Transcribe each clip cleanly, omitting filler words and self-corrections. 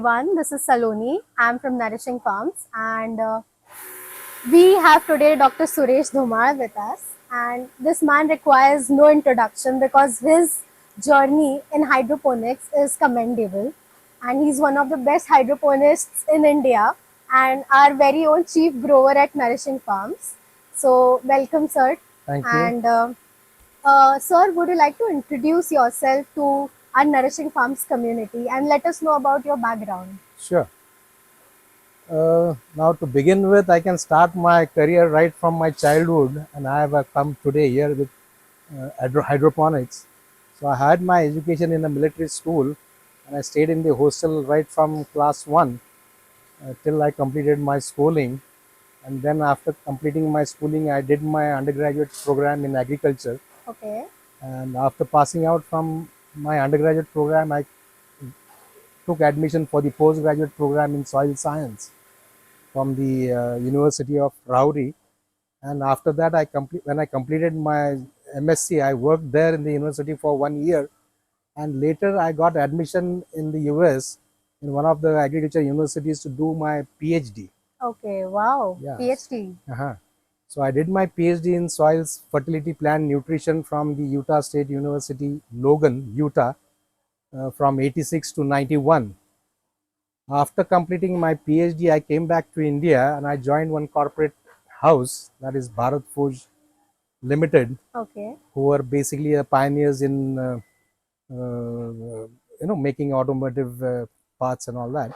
everyone, this is Saloni. I'm from Nourishing Farms, and we have today Dr. Suresh Dhumal with us. And this man requires no introduction because his journey in hydroponics is commendable. And he's one of the best hydroponists in India and our very own chief grower at Nourishing Farms. So, welcome, sir. Thank you. And sir, would you like to introduce yourself to our Nourishing Farms community and let us know about your background? Sure. Now to begin with, I can start my career right from my childhood, and I have come today here with hydroponics. So I had my education in a military school, and I stayed in the hostel right from class 1 till I completed my schooling. And then after completing my schooling, I did my undergraduate program in agriculture. Okay. And after passing out from my undergraduate program, I took admission for the postgraduate program in soil science from the University of Rauri. And after that, when I completed my MSc, I worked there in the university for 1 year. And later, I got admission in the US in one of the agriculture universities to do my PhD. Okay. Wow. Yeah. PhD. So I did my PhD in soils fertility plant nutrition from the Utah State University, Logan, Utah, from 86 to 91. After completing my PhD, I came back to India and I joined one corporate house, that is Bharat Forge Limited, Okay. who were basically pioneers in making automotive parts and all that.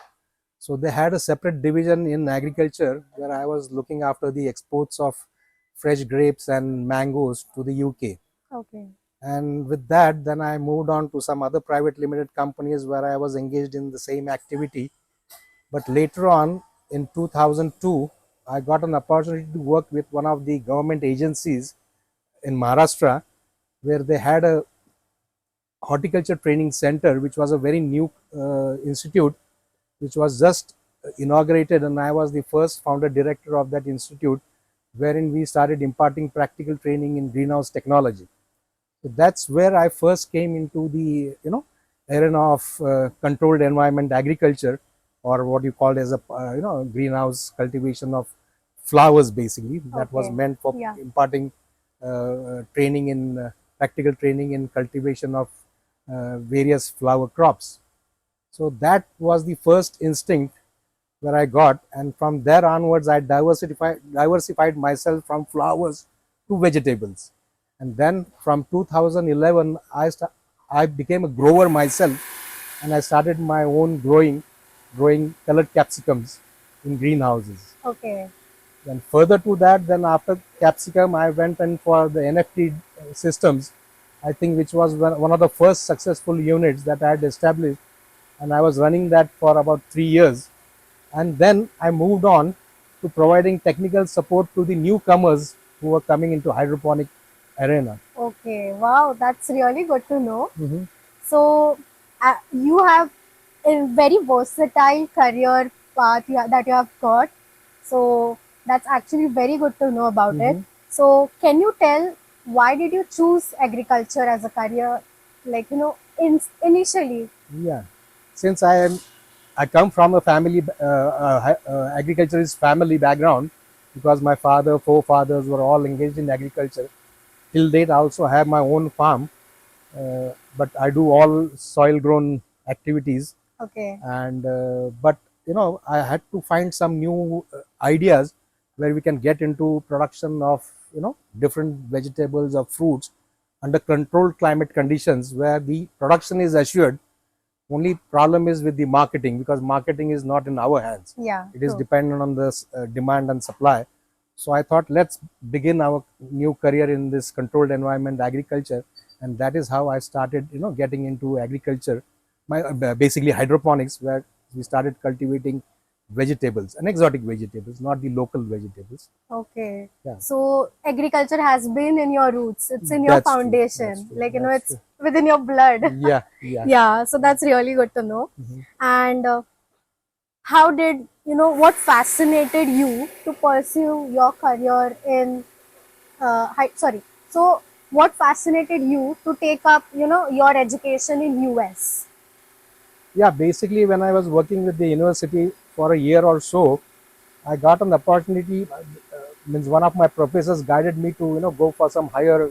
So they had a separate division in agriculture where I was looking after the exports of fresh grapes and mangoes to the UK. Okay. And with that, then I moved on to some other private limited companies where I was engaged in the same activity. But later on, in 2002, I got an opportunity to work with one of the government agencies in Maharashtra, where they had a horticulture training center, which was a very new institute, which was just inaugurated, and I was the first founder director of that institute, wherein we started imparting practical training in greenhouse technology. So that's where I first came into the arena of controlled environment agriculture, or what you called as a greenhouse cultivation of flowers. Basically, that was meant for imparting training in practical training in cultivation of various flower crops. So that was the first instinct where I got, and from there onwards, I diversified myself from flowers to vegetables. And then from 2011, I became a grower myself, and I started my own growing colored capsicums in greenhouses. Okay. Then further to that, then after capsicum, I went in for the NFT systems, I think, which was one of the first successful units that I had established, and I was running that for about 3 years. And then I moved on to providing technical support to the newcomers who were coming into hydroponic arena. Okay. Wow, that's really good to know. So you have a very versatile career path that you have got. So that's actually very good to know about it. So can you tell why did you choose agriculture as a career? Like initially. Yeah, since I come from a family agriculturist family background, because my forefathers were all engaged in agriculture. Till date, I also have my own farm, but I do all soil grown activities. Okay. And but I had to find some new ideas where we can get into production of different vegetables or fruits under controlled climate conditions, where the production is assured. Only problem is with the marketing, because marketing is not in our hands. Yeah, it is dependent on the demand and supply. So I thought, let's begin our new career in this controlled environment agriculture, and that is how I started getting into agriculture, basically hydroponics, where we started cultivating vegetables and exotic vegetables, not the local vegetables. Okay. Yeah. So agriculture has been in your roots. It's in your foundation. True. Like it's within your blood. Yeah. Yeah. So that's really good to know. And how did what fascinated you to pursue your career in so what fascinated you to take up your education in US? Yeah, basically when I was working with the university for a year or so, I got an opportunity. Means one of my professors guided me to go for some higher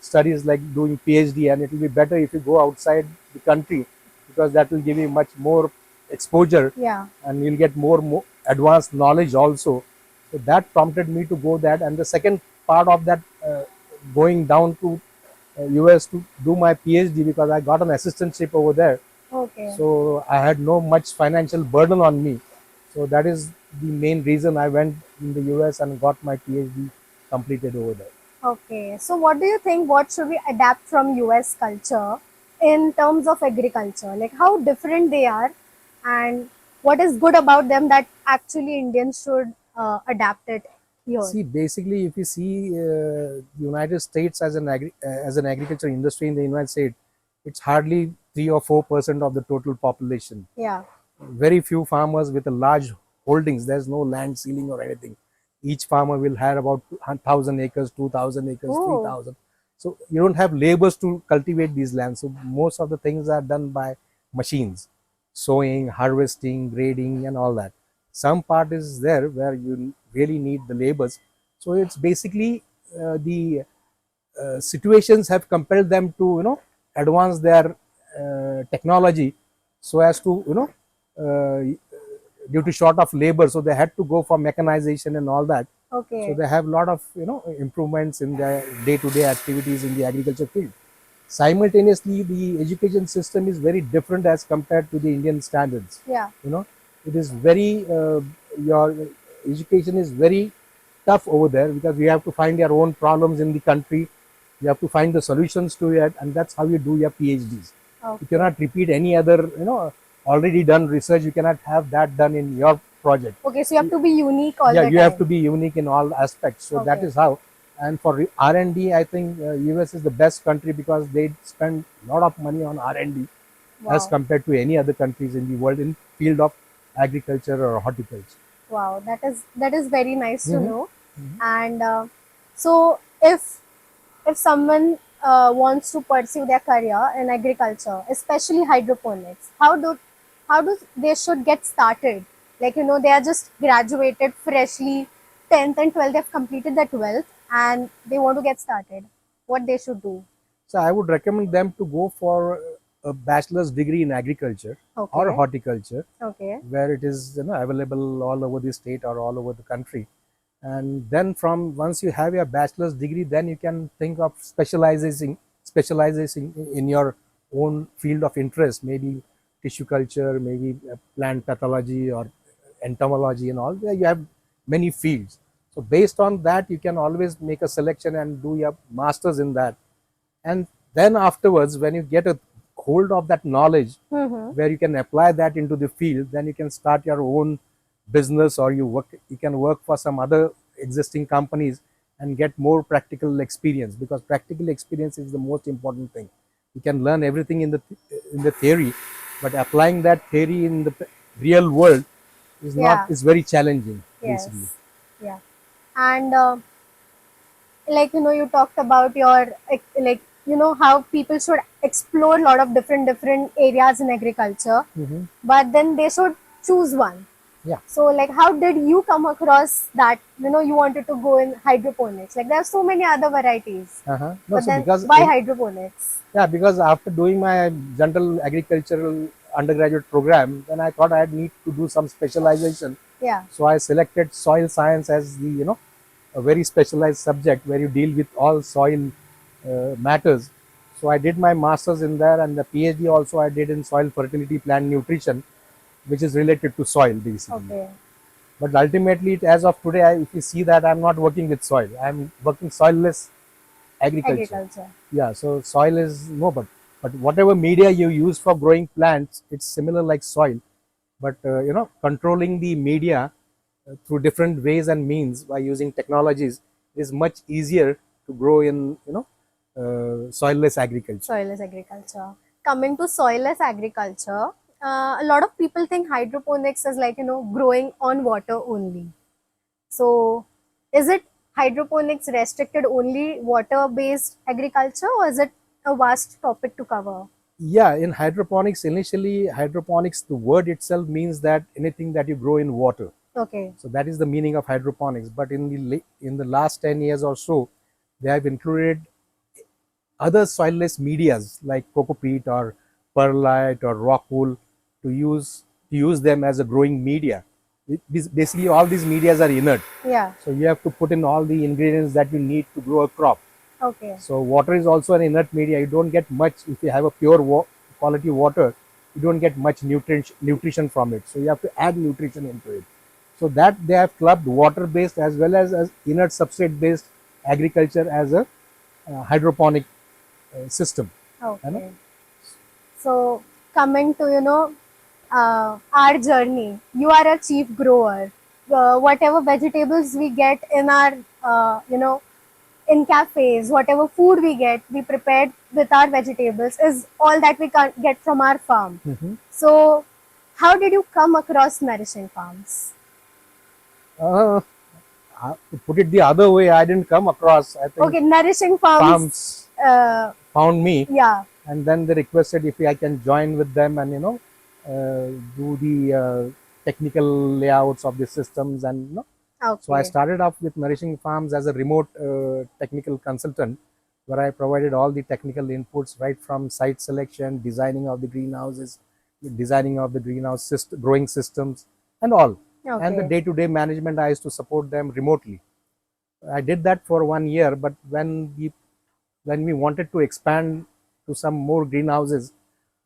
studies like doing PhD, and it will be better if you go outside the country because that will give you much more exposure, Yeah. and you'll get more advanced knowledge also. So that prompted me to go that, and the second part of that going down to US to do my PhD because I got an assistantship over there, Okay. so I had no much financial burden on me. So that is the main reason I went in the US and got my PhD completed over there. Okay. So what do you think? What should we adapt from US culture in terms of agriculture? Like how different they are, and what is good about them that actually Indians should adapt it here? See, basically, if you see the United States as as an agriculture industry in the United States, it's hardly 3 or 4% of the total population. Yeah. Very few farmers with a large holdings. There's no land ceiling or anything. Each farmer will have about 1,000 acres, 2,000 acres, Oh. 3,000. So you don't have laborers to cultivate these lands. So most of the things are done by machines, sowing, harvesting, grading, and all that. Some part is there where you really need the laborers. So it's basically the situations have compelled them to advance their technology so as to due to short of labor, so they had to go for mechanization and all that. So Okay. they have a lot of improvements in their day-to-day activities in the agriculture field. Simultaneously, the education system is very different as compared to the Indian standards. Yeah. you know it is very your education is very tough over there because you have to find your own problems in the country, you have to find the solutions to it, and that's how you do your PhDs. You Okay. cannot repeat any other already done research. You cannot have that done in your project. Okay. So you have to be unique all Yeah, the you have to time. be unique in all aspects. So that Okay. is how. And for R&D, I think US is the best country because they spend a lot of money on R&D as Wow. compared to any other countries in the world in field of agriculture or horticulture. Wow. That is very nice to Mhm. know. And so if someone wants to pursue their career in agriculture, especially hydroponics, how do they should get started? Like they are just graduated freshly, 10th and 12th, they've completed their 12th, and they want to get started. What they should do? So I would recommend them to go for a bachelor's degree in agriculture or Okay, horticulture, okay, where it is available all over the state or all over the country. And then from once you have your bachelor's degree, then you can think of specializing in your own field of interest, maybe tissue culture, maybe plant pathology or entomology and all. There you have many fields. So based on that, you can always make a selection and do your masters in that. And then afterwards, when you get a hold of that knowledge mm-hmm. where you can apply that into the field, then you can start your own business, or you can work for some other existing companies and get more practical experience, because practical experience is the most important thing. You can learn everything in the theory, but applying that theory in the real world Yeah, is very challenging basically. yes, yeah. And you talked about your how people should explore a lot of different areas in agriculture, Hmm. but then they should choose one. Yeah. So like how did you come across that you wanted to go in hydroponics? Like there are so many other varieties, No, but so then because why hydroponics? yeah, because after doing my general agricultural undergraduate program, then I thought I need to do some specialization. Yeah. So I selected soil science as the a very specialized subject where you deal with all soil matters. So I did my masters in there, and the PhD also I did in soil fertility, plant nutrition, which is related to soil basically. Okay. But ultimately, as of today, if you see that I'm not working with soil, I'm working soilless agriculture. Agriculture. Yeah, so soil is no, but whatever media you use for growing plants, it's similar like soil. But controlling the media through different ways and means by using technologies is much easier to grow in soilless agriculture. Soilless agriculture. Coming to soilless agriculture, a lot of people think hydroponics is like growing on water only. So, is it hydroponics restricted only water based agriculture, or is it a vast topic to cover? Yeah, in hydroponics, initially hydroponics, the word itself means that anything that you grow in water. Okay. So that is the meaning of hydroponics. But in the last 10 years or so, they have included other soilless medias like coco peat or perlite or rock wool to use them as a growing media. Basically, all these medias are inert. Yeah. So you have to put in all the ingredients that you need to grow a crop. Okay. So water is also an inert media. You don't get much if you have a pure quality water. You don't get much nutrition from it. So you have to add nutrition into it. So that they have clubbed water-based as well as inert substrate-based agriculture as a hydroponic system. You know? Okay. So coming to our journey, you are a chief grower. Whatever vegetables we get in our in cafes, whatever food we get, we prepared with our vegetables is all that we can get from our farm. Mhm. So how did you come across Nourishing Farms? Uh, to put it the other way, I didn't come across. I think Okay, Nourishing Farms. farms Uh, found me, yeah. and then they requested if I can join with them and do the technical layouts of the systems and So I Okay. started off with Nourishing Farms as a remote technical consultant, where I provided all the technical inputs right from site selection, designing of the greenhouses, designing of the growing systems, and all. And the Okay. day-to-day management, I used to support them remotely. I did that for 1 year, but when we wanted to expand to some more greenhouses,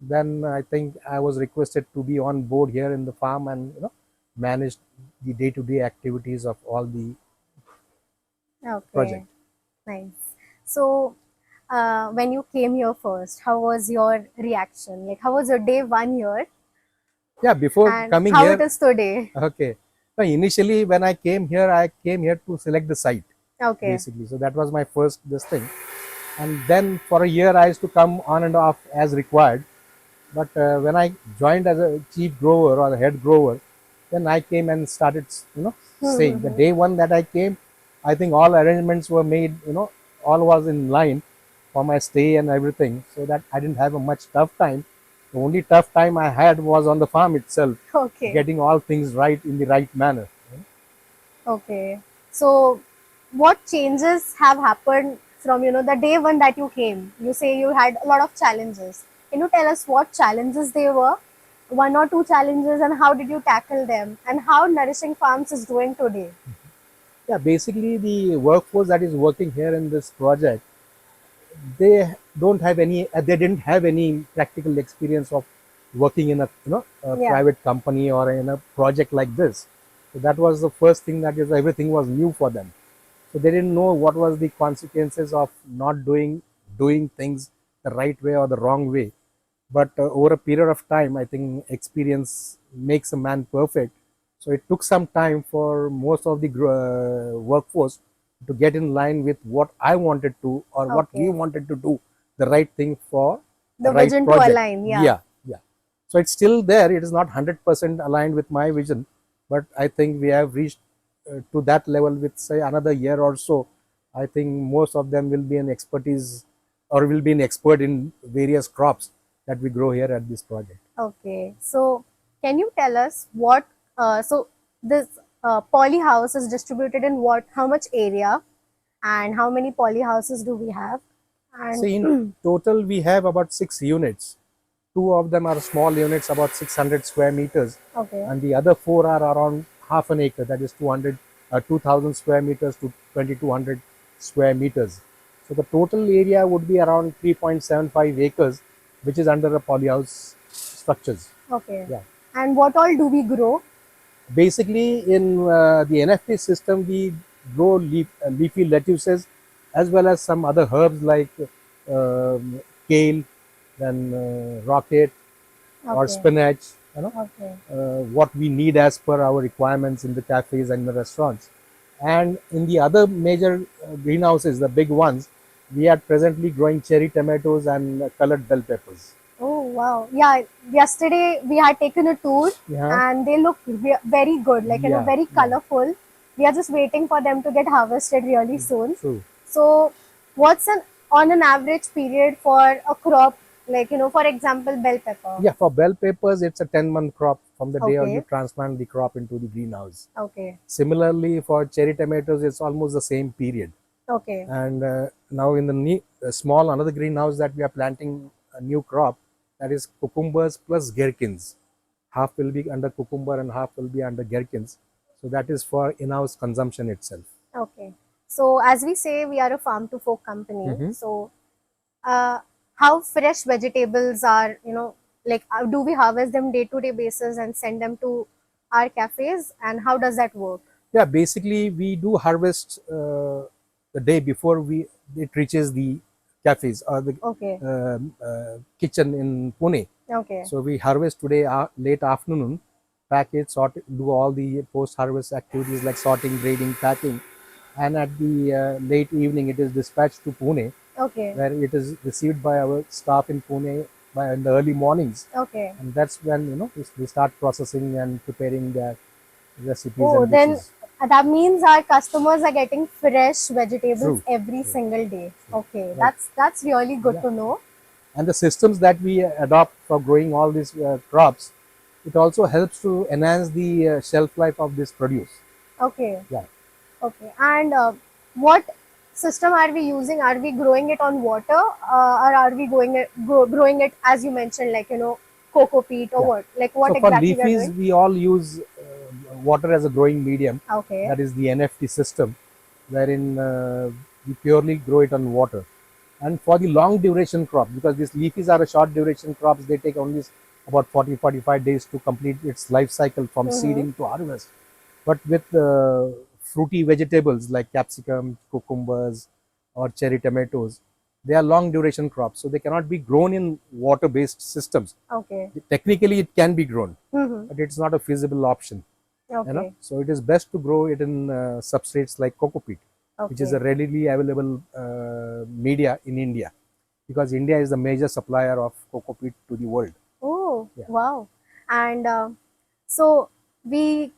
then I think I was requested to be on board here in the farm and manage the day-to-day activities of all the project. Okay. Nice. So, when you came here first, how was your reaction? Like, how was your day 1 year, Yeah, before and coming how it here, is today? okay. So initially, when I came here to select the site, Okay. basically. So that was my first this thing. And then for a year, I used to come on and off as required. But when I joined as a chief grower or a head grower, then I came and started, staying. The Mm-hmm. day one that I came, I think all arrangements were made, all was in line for my stay and everything. So that I didn't have a much tough time. The only tough time I had was on the farm itself, Okay. getting all things right in the right manner. Okay. So, what changes have happened from the day one that you came? You say you had a lot of challenges. Can you tell us what challenges they were? One or two challenges, and how did you tackle them? And how Nourishing Farms is doing today? Yeah, basically the workforce that is working here in this project, they didn't have any practical experience of working in a Yeah. private company or in a project like this. So that was the first thing, that is everything was new for them. So they didn't know what was the consequences of not doing things the right way or the wrong way. But over a period of time, I think experience makes a man perfect. So it took some time for most of the workforce to get in line with what I wanted to, or what we Okay. wanted to do, the right thing for a The right vision to project. align. Yeah. Yeah, yeah. So it's still there. It is not 100% aligned with my vision, but I think we have reached to that level with, say, another year or so. I think most of them will be an expertise, or will be an expert in various crops that we grow here at this project. Okay. So, can you tell us what? So this Polyhouse is distributed in what? How much area? And how many polyhouses do we have? So And in total, we have about 6 units. Two of them are small units, about 600 square meters, okay. and the other four are around half an acre, that is 2,000 square meters to 2,200 square meters. So the total area would be around 3.75 acres, which is under the polyhouse structures. Okay. Yeah. And what all do we grow? Basically, in the NFT system, we grow leafy lettuces, as well as some other herbs like kale, then rocket or Okay. spinach. Okay. What we need as per our requirements in the cafes and the restaurants. And in the other major greenhouses, the big ones, we are presently growing cherry tomatoes and colored bell peppers. Oh wow. Yeah. Yesterday we had taken a tour Yeah, and they look very good, like yeah, very yeah. colorful. We are just waiting for them to get harvested really soon. True. So, what's an on an average period for a crop Like, for example, bell pepper. Yeah, for bell peppers, it's a 10-month crop from the day you Okay. transplant the crop into the greenhouse. Okay. Similarly, for cherry tomatoes, it's almost the same period. Okay. And now in the small another greenhouse that we are planting a new crop, that is cucumbers plus gherkins. Half will be under cucumber and half will be under gherkins. So that is for in-house consumption itself. Okay. So as we say, we are a farm to fork company. Mhm. So uh, how fresh vegetables are, like do we harvest them day to day basis and send them to our cafes, and how does that work? Yeah, basically we do harvest the day before it reaches the cafes or the Okay. kitchen in Pune. Okay. So we harvest today late afternoon, pack it, sort it, do all the post-harvest activities like sorting, grading, packing, and at the late evening it is dispatched to Pune, Okay. where it is received by our staff in Pune in the early mornings, Okay. and that's when we start processing and preparing the recipes Oh, and then dishes. that means our customers are getting fresh vegetables True. every True. single day. Okay, Right. that's really good Yeah. to know. And the systems that we adopt for growing all these crops, it also helps to enhance the shelf life of this produce. Okay. Yeah. Okay. And what system are we using? Are we growing it on water, or are we growing it as you mentioned, like coco peat, or Yeah. what? Like what So for exactly we are leafies, doing? we all use water as a growing medium. Okay. That is the NFT system, wherein we purely grow it on water. And for the long duration crops, because these leafies are a short duration crops, they take only about 40-45 days to complete its life cycle from Mm-hmm. seeding to harvest. But with fruity vegetables like capsicum, cucumbers, or cherry tomatoes, they are long duration crops, so they cannot be grown in water based systems. Okay. Technically it can be grown, Mm-hmm. but it's not a feasible option. Okay. So it is best to grow it in substrates like coco peat, which is a Okay. readily available media in India, because India is the major supplier of coco peat to the world. Oh, Yeah. wow. And so we,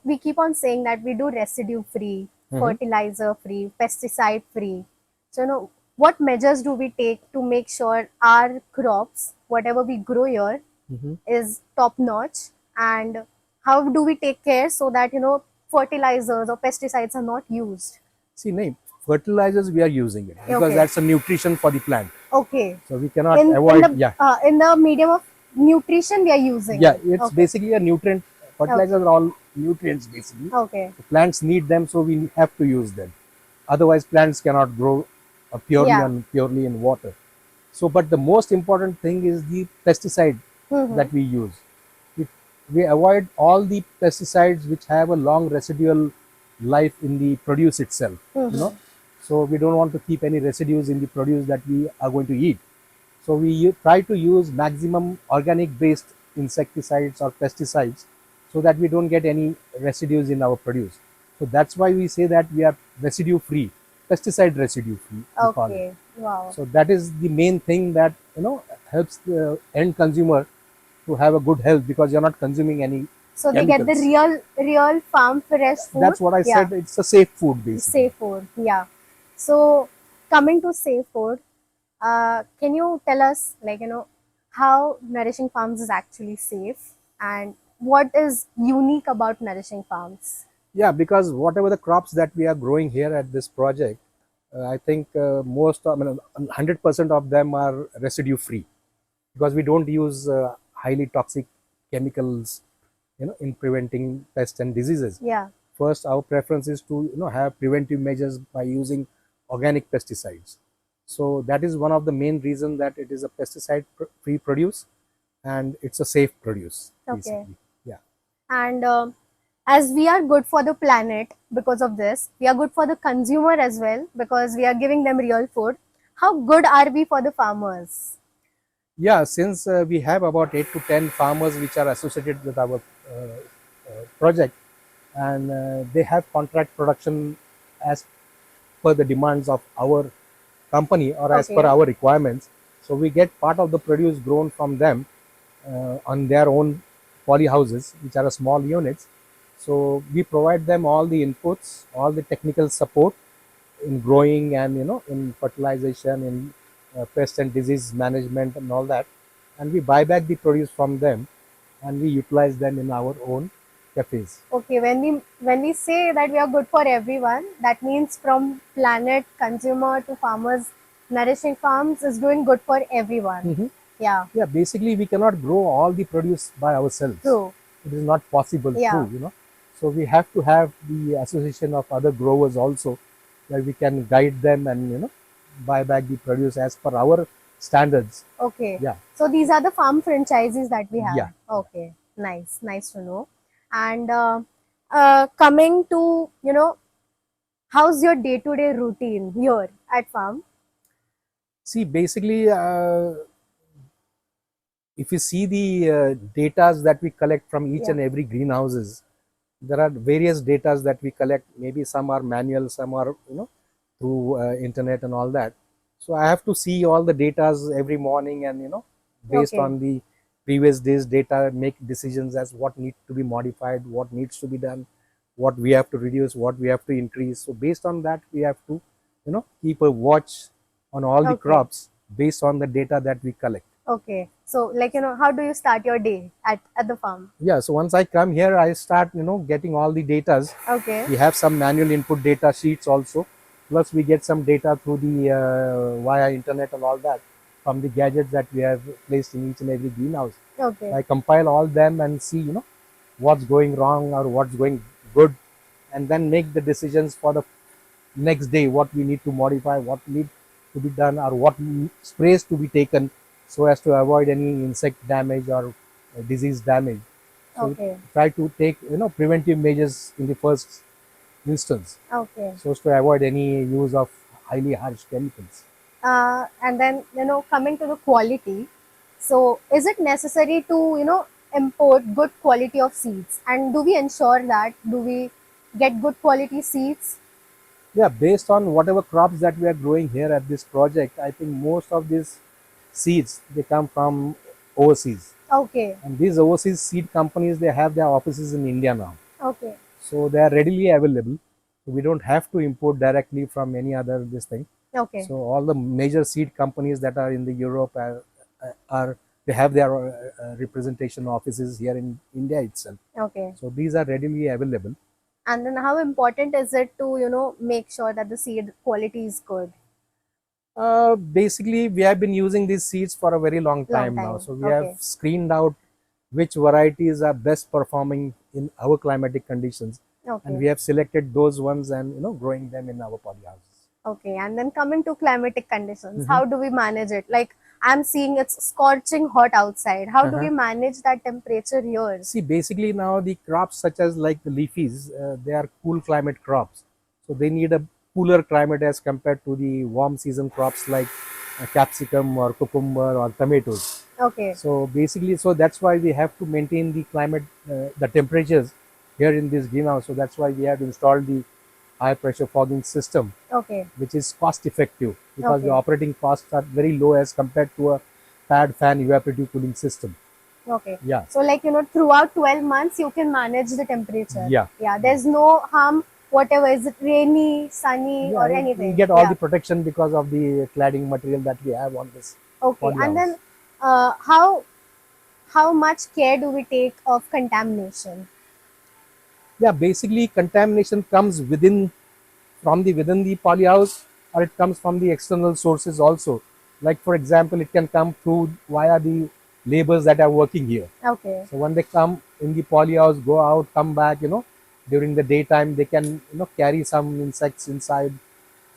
we keep on saying that we do residue free, Mhm. fertilizer free, pesticide free. So, what measures do we take to make sure our crops, whatever we grow here, Mhm. is top notch? And how do we take care so that, fertilizers or pesticides are not used? See, name fertilizers we are using it because Okay. that's a nutrition for the plant. Okay. So we cannot In avoid. the Yeah, in the medium of nutrition, we are using yeah. it. It's Okay. basically a nutrient. Okay. Fertilizers are all nutrients basically. Okay. The plants need them, so we have to use them. Otherwise, plants cannot grow Yeah. purely in water. So, but the most important thing is the pesticide Mm-hmm. that we use. We, we avoid all the pesticides which have a long residual life in the produce itself. Mm-hmm. So we don't want to keep any residues in the produce that we are going to eat. So we try to use maximum organic based insecticides or pesticides so that we don't get any residues in our produce. So that's why we say that we are residue free, pesticide residue free, we call it. Okay. Wow. So that is the main thing that helps the end consumer to have a good health, because you're not consuming any So they get the chemicals. real farm fresh food. That's what I Yeah. said. It's a safe food basically. Safe food. Yeah. So coming to safe food, can you tell us, like, how Nourishing Farms is actually safe, and what is unique about Nourishing Farms? Yeah, because whatever the crops that we are growing here at this project, I think most, 100% of them are residue free, because we don't use highly toxic chemicals, in preventing pests and diseases. Yeah. First, our preference is to have preventive measures by using organic pesticides. So that is one of the main reasons that it is a pesticide free produce, and it's a safe produce Okay. basically. Yeah. And as we are good for the planet because of this, we are good for the consumer as well because we are giving them real food. How good are we for the farmers? Yeah, since we have about 8 to 10 farmers which are associated with our project, and they have contract production as per the demands of our company or as per Okay. our requirements. So we get part of the produce grown from them on their own polyhouses, which are small units. So we provide them all the inputs, all the technical support in growing, and in fertilization, in pest and disease management and all that, and we buy back the produce from them and we utilize them in our own cafes. Okay, when we say that we are good for everyone, that means from planet, consumer to farmers, Nourishing Farms is doing good for everyone. Mhm. Yeah, Yeah, basically we cannot grow all the produce by ourselves. true. It is not possible Yeah. through. So we have to have the association of other growers also, where we can guide them and buy back the produce as per our standards. Okay. Yeah, So these are the farm franchises that we have. yeah. Okay. Nice. Nice to know. And coming to, how's your day-to-day routine here at farm? See, basically, if you see the datas that we collect from each Yeah. and every greenhouses, there are various datas that we collect. Maybe some are manual, some are through internet and all that. So I have to see all the datas every morning, and based Okay. on the previous day's data, make decisions as what needs to be modified, what needs to be done, what we have to reduce, what we have to increase. So based on that, we have to keep a watch on all the Okay. crops based on the data that we collect. Okay. So like, how do you start your day at the farm? Yeah, so once I come here, I start getting all the datas. Okay. We have some manual input data sheets also, plus we get some data through the via internet and all that from the gadgets that we have placed in each and every greenhouse. Okay. I compile all them and see what's going wrong or what's going good, and then make the decisions for the next day, what we need to modify, what need to be done, or what sprays to be taken so as to avoid any insect damage or disease damage. So Okay. try to take preventive measures in the first instance, Okay. so as to avoid any use of highly harsh chemicals. And then, coming to the quality. So is it necessary to, import good quality of seeds? And do we ensure that? Do we get good quality seeds? Yeah, based on whatever crops that we are growing here at this project, I think most of these seeds, they come from overseas, Okay. and these overseas seed companies, they have their offices in India now. Okay. So they are readily available. We don't have to import directly from any other this thing. Okay. So all the major seed companies that are in the Europe are they have their representation offices here in India itself. Okay. So these are readily available. And then how important is it to, make sure that the seed quality is good? Basically, we have been using these seeds for a very long Long time now. time. So we have Okay. screened out which varieties are best performing in our climatic conditions, and we Okay. have selected those ones and growing them in our polyhouses. Okay. And then coming to climatic conditions, Mhm. how do we manage it? Like I'm seeing it's scorching hot outside. How do we Uh-huh. manage that temperature here? See, basically now the crops such as like the leafies, they are cool climate crops. So they need a cooler climate as compared to the warm season crops like capsicum or cucumber or tomatoes. Okay. So basically, so that's why we have to maintain the climate, the temperatures here in this greenhouse. So that's why we have installed the high pressure fogging system, Okay. which is cost effective because the Okay. operating costs are very low as compared to a pad fan evaporative cooling system. Okay. Yeah. So like, throughout 12 months, you can manage the temperature. Yeah. Yeah. There's no harm, whatever. Is it rainy, sunny, Yeah, or we anything? get all Yeah. the protection because of the cladding material that we have on this Okay. And polyhouse. then how much care do we take of contamination? Yeah, basically contamination comes within the polyhouse, or it comes from the external sources also. Like for example, it can come through via the laborers that are working here. Okay. So when they come in the polyhouse, go out, come back, during the daytime, they can carry some insects inside.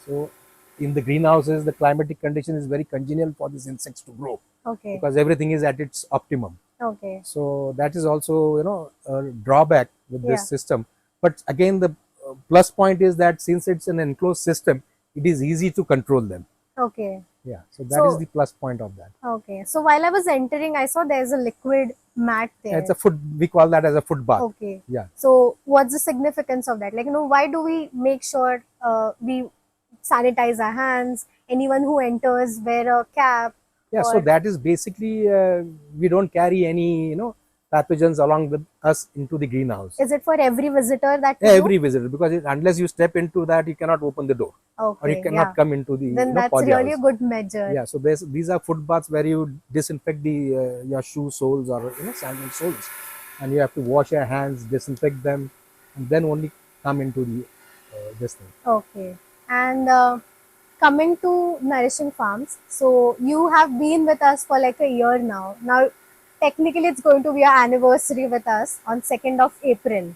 So in the greenhouses, the climatic condition is very congenial for these insects to grow Okay. because everything is at its optimum. Okay. So that is also a drawback with this Yeah. system. But again, the plus point is that since it's an enclosed system, it is easy to control them. Okay. Yeah, so that is So the plus point of that. okay. So while I was entering, I saw there's a liquid mat Yeah, it's there. a foot. We call that as a foot bath. Okay. Yeah. So what's the significance of that? Like, why do we make sure we sanitize our hands? Anyone who enters wear a cap Yeah, so or that is basically we don't carry any pathogens along with us into the greenhouse. Is it for every visitor that you Every visitor, because unless you step into that, you cannot open the door, do? or you Okay, cannot yeah. come into the Then that's really a polyhouse. good measure. Yeah, so these are foot baths where you disinfect the your shoe soles or sandal soles, and you have to wash your hands, disinfect them, and then only come into the this thing. Okay. And coming to Nourishing Farms, so you have been with us for like a year now. Now, technically, it's going to be our anniversary with us on 2nd of April.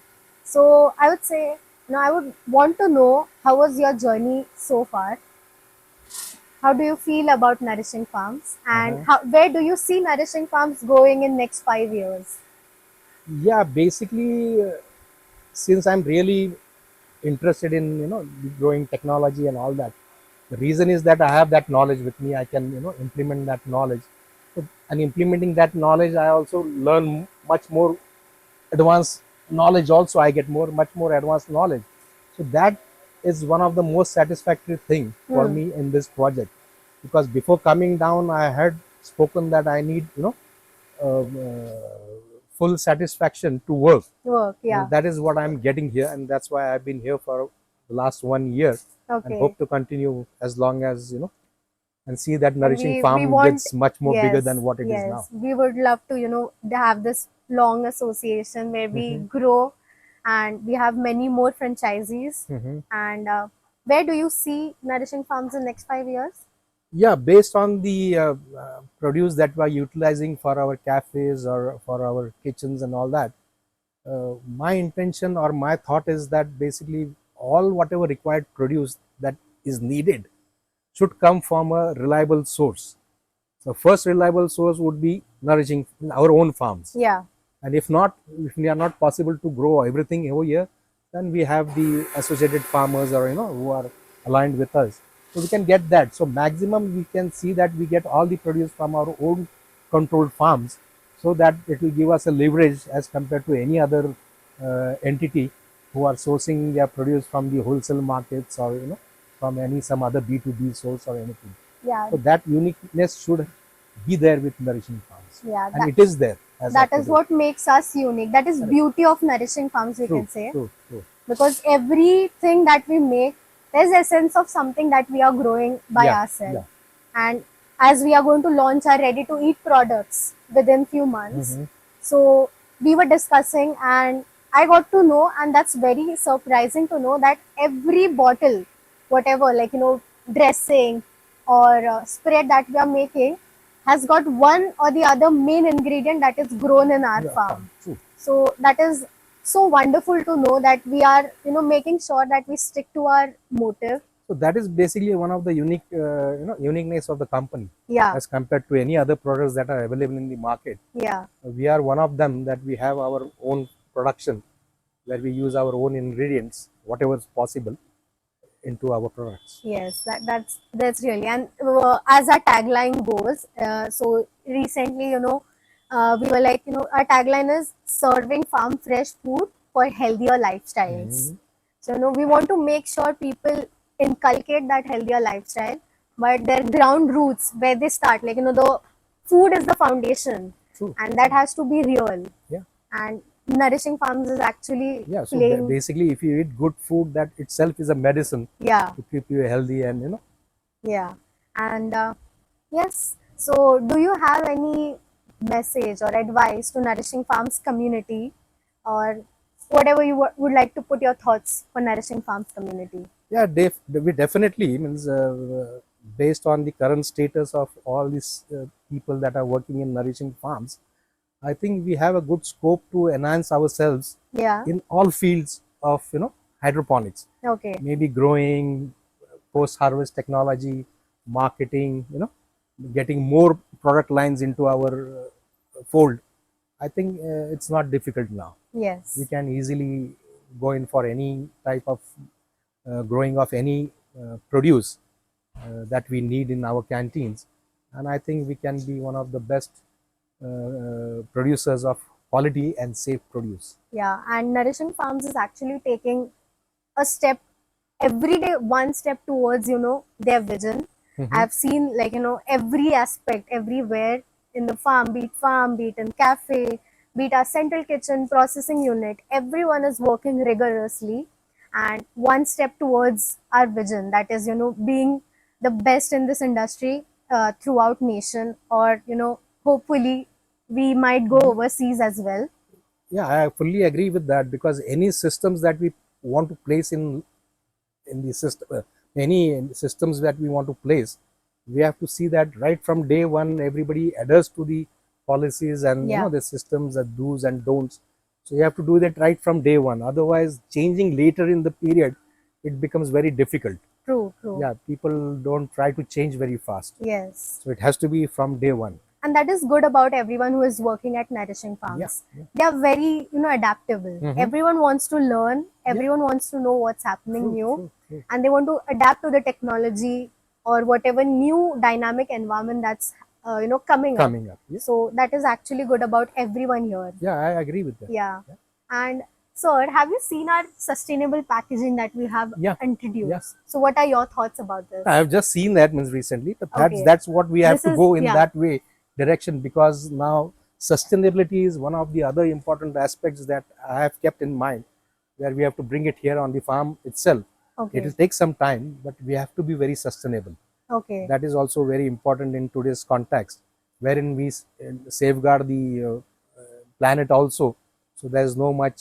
So I would say, I would want to know how was your journey so far? How do you feel about Nourishing Farms, and where do you see Nourishing Farms going in next 5 years? Yeah, basically, since I'm really interested in the growing technology and all that, the reason is that I have that knowledge with me. I can implement that knowledge. So, and implementing that knowledge, I also learn much more advanced knowledge. Also, I get much more advanced knowledge. So that is one of the most satisfactory thing for me in this project, because before coming down, I had spoken that I need full satisfaction to work. Work, yeah. That is what I'm getting here, and that's why I've been here for the last 1 year, and Okay. hope to continue as long as and see that And Nourishing we Farm want, gets much more bigger than what it is now. yes, we would love to, have this long association where we grow and we have many more franchisees. And where do you see Nourishing Farms in next 5 years? Yeah, based on the produce that we're utilizing for our cafes or for our kitchens and all that, my intention or my thought is that basically all whatever required produce that is needed should come from a reliable source. So first reliable source would be nourishing our own farms. Yeah. And if we are not possible to grow everything over here, then we have the associated farmers or who are aligned with us. So we can get that. So maximum we can see that we get all the produce from our own controlled farms, so that it will give us a leverage as compared to any other entity who are sourcing their produce from the wholesale markets or from some other B2B source or anything. Yeah. So that uniqueness should be there with Nourishing Farms. Yeah, and it is there. That is what makes us unique. That is beauty of Nourishing Farms, we can say. True. Because everything that we make, there's essence of something that we are growing by ourselves. Yeah. And as we are going to launch our ready to eat products within few months, so we were discussing and I got to know, and that's very surprising to know that every bottle, whatever, like dressing or spread that we are making, has got one or the other main ingredient that is grown in our farm. True. So that is so wonderful to know that we are making sure that we stick to our motive. So that is basically one of the uniqueness of the company, Yeah. as compared to any other products that are available in the market. Yeah. We are one of them, that we have our own production where we use our own ingredients, whatever is possible, into our products. Yes, that's really, and as our tagline goes, so recently, we were like, our tagline is serving farm fresh food for healthier lifestyles. So, we want to make sure people inculcate that healthier lifestyle, but their ground roots, where they start, like, the food is the foundation. True. And that has to be real. Yeah. And Nourishing Farms is actually So basically, if you eat good food, that itself is a medicine. Yeah. To keep you healthy and Yeah. And yes, so do you have any message or advice to Nourishing Farms community, or whatever you would like to put your thoughts for Nourishing Farms community? Yeah, we definitely means based on the current status of all these people that are working in Nourishing Farms, I think we have a good scope to enhance ourselves. Yeah. In all fields of hydroponics. Okay. Maybe growing, post-harvest technology, marketing, getting more product lines into our fold. I think it's not difficult now. Yes. We can easily go in for any type of growing of any produce that we need in our canteens, and I think we can be one of the best producers of quality and safe produce. Yeah, and Nourishing Farms is actually taking a step every day, one step towards their vision. I've seen, like, every aspect everywhere in the farm, be it in cafe, be it our central kitchen, processing unit, everyone is working rigorously and one step towards our vision, that is, being the best in this industry throughout nation, or, hopefully we might go overseas as well. Yeah, I fully agree with that, because any systems that we want to place in the system, any systems that we want to place, we have to see that right from day one everybody adheres to the policies and Yeah. the systems, the do's and don'ts. So you have to do that right from day one. Otherwise, changing later in the period, it becomes very difficult. True, true. Yeah, people don't try to change very fast. Yes. So it has to be from day one. And that is good about everyone who is working at Nourishing Farms. Yeah. They are very, adaptable. Everyone wants to learn. Everyone wants to know what's happening new, True. and they want to adapt to the technology or whatever new dynamic environment that's coming up. Yeah. So that is actually good about everyone here. Yeah, I agree with that. Yeah. And sir, have you seen our sustainable packaging that we have introduced? Yeah. So what are your thoughts about this? I have just seen that means recently, but Okay. that's what we have This to is- go in yeah. that way direction, because now sustainability is one of the other important aspects that I have kept in mind, where we have to bring it here on the farm itself. Okay. It will take some time, but we have to be very sustainable. Okay. That is also very important in today's context, wherein we safeguard the planet also. So there is no much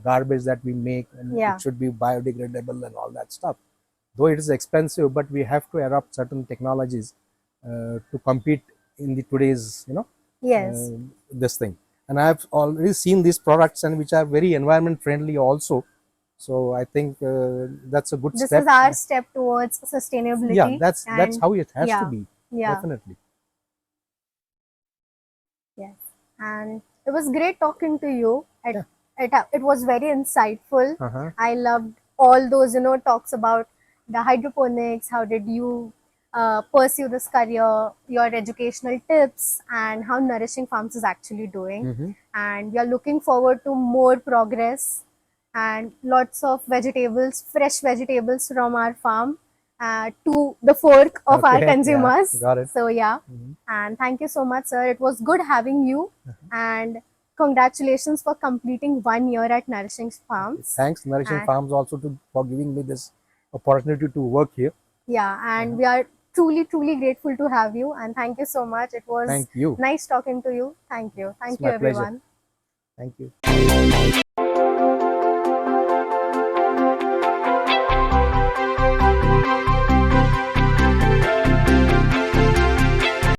garbage that we make, and Yeah. it should be biodegradable and all that stuff. Though it is expensive, but we have to adopt certain technologies to compete in the today's Yes. this thing. And I have already seen these products, and which are very environment friendly also. So I think that's a good This step. is our step towards sustainability. Yeah, that's and how it has yeah, to be. Yeah. Definitely. Yes. And it was great talking to you. Yeah. It was very insightful. Uh-huh. I loved all those, talks about the hydroponics. How did you pursue this career, your educational tips, and how Nourishing Farms is actually doing. And we are looking forward to more progress and lots of vegetables, fresh vegetables from our farm to the fork of our Okay, yeah, consumers. got it. So yeah, and thank you so much, sir. It was good having you, and congratulations for completing 1 year at Nourishing Farms. Thanks, Nourishing Farms, also for giving me this opportunity to work here. Yeah, and we are truly, truly grateful to have you. And thank you so much. It was Thank you. nice talking to you. Thank you. Thank It's you, my pleasure. everyone. Thank you.